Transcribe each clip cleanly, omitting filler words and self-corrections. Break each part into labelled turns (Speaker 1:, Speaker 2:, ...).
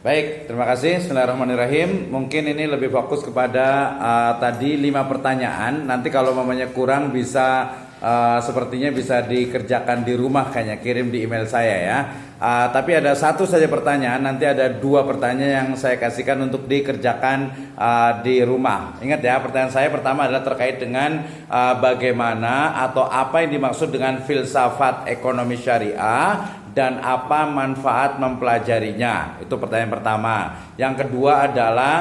Speaker 1: Baik, terima kasih. Bismillahirrahmanirrahim. Mungkin ini lebih fokus kepada tadi 5 pertanyaan. Nanti kalau mamanya kurang bisa sepertinya bisa dikerjakan di rumah, kayaknya kirim di email saya ya. Tapi ada satu saja pertanyaan. Nanti ada 2 pertanyaan yang saya kasihkan untuk dikerjakan di rumah. Ingat ya, pertanyaan saya pertama adalah terkait dengan bagaimana atau apa yang dimaksud dengan filsafat ekonomi syariah dan apa manfaat mempelajarinya. Itu pertanyaan pertama. Yang kedua adalah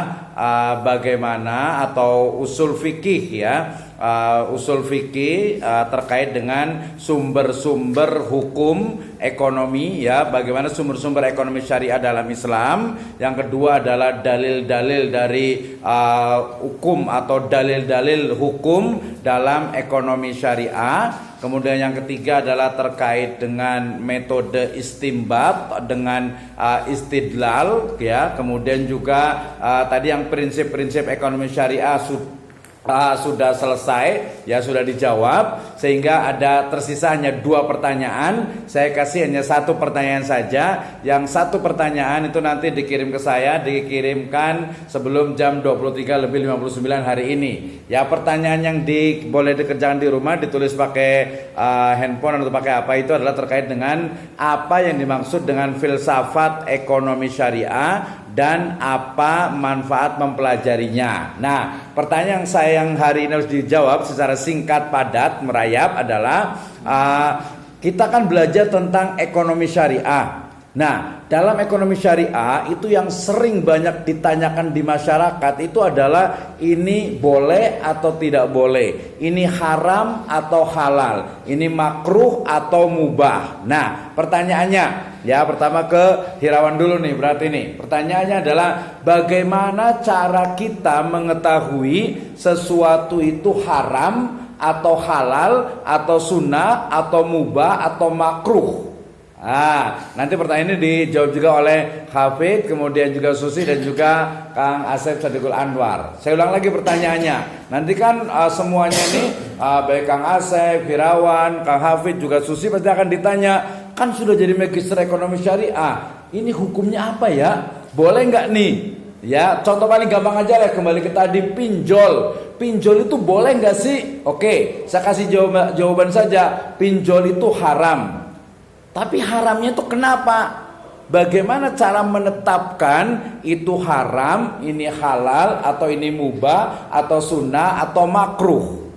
Speaker 1: bagaimana atau usul fikih ya. Usul fikih terkait dengan sumber-sumber hukum ekonomi ya, bagaimana sumber-sumber ekonomi syariah dalam Islam. Yang kedua adalah dalil-dalil dari hukum atau dalil-dalil hukum dalam ekonomi syariah. Kemudian yang ketiga adalah terkait dengan metode istinbat dengan istidlal ya. Kemudian juga tadi yang prinsip-prinsip ekonomi syariah sudah selesai ya, sudah dijawab, sehingga ada tersisa hanya 2 pertanyaan. Saya kasih hanya 1 pertanyaan saja. Yang 1 pertanyaan itu nanti dikirim ke saya, dikirimkan sebelum jam 23:59 hari ini ya. Pertanyaan yang boleh dikerjakan di rumah, ditulis pakai handphone atau pakai apa, itu adalah terkait dengan apa yang dimaksud dengan filsafat ekonomi syariah dan apa manfaat mempelajarinya. Nah, pertanyaan saya yang hari ini harus dijawab secara singkat, padat, merayap adalah kita kan belajar tentang ekonomi syariah. Nah, dalam ekonomi syariah itu yang sering banyak ditanyakan di masyarakat itu adalah ini boleh atau tidak boleh, ini haram atau halal, ini makruh atau mubah. Nah, pertanyaannya ya, pertama ke Hirawan dulu nih, berarti nih pertanyaannya adalah bagaimana cara kita mengetahui sesuatu itu haram atau halal atau sunnah atau mubah atau makruh. Nanti pertanyaan ini dijawab juga oleh Hafid, kemudian juga Susi dan juga Kang Asep Sadiqul Anwar. Saya ulang lagi pertanyaannya. Nanti kan semuanya ini baik Kang Asep, Hirawan, Kang Hafid juga Susi pasti akan ditanya, kan sudah jadi magister ekonomi syariah, ini hukumnya apa ya? Boleh nggak nih? Ya, contoh paling gampang aja lah, kembali ke tadi pinjol. Pinjol itu boleh nggak sih? Oke, saya kasih jawaban saja. Pinjol itu haram. Tapi haramnya itu kenapa? Bagaimana cara menetapkan itu haram, ini halal, atau ini mubah, atau sunnah, atau makruh?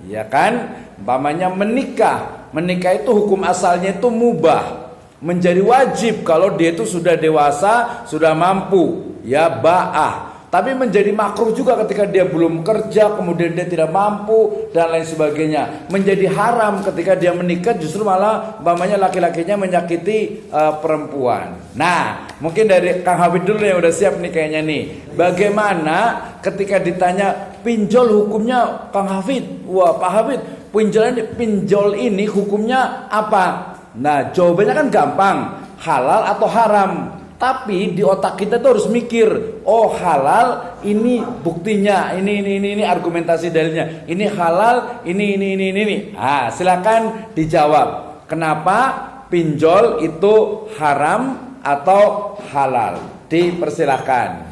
Speaker 1: Ya kan? Umpamanya menikah. Menikah itu hukum asalnya itu mubah. Menjadi wajib kalau dia itu sudah dewasa, sudah mampu. Ya, ba'ah. Tapi menjadi makruh juga ketika dia belum kerja, kemudian dia tidak mampu dan lain sebagainya. Menjadi haram ketika dia menikah, justru malah umpamanya laki-lakinya menyakiti perempuan. Nah, mungkin dari Kang Habib dulu yang udah siap nih kayaknya nih. Bagaimana ketika ditanya pinjol hukumnya, Kang Hafid? Wah, Pak Hafid, pinjol ini hukumnya apa? Nah, jawabannya kan gampang, halal atau haram. Tapi di otak kita tuh harus mikir, oh halal, ini buktinya, ini argumentasi dalilnya, ini halal, ini. Silakan dijawab. Kenapa pinjol itu haram atau halal? Dipersilahkan.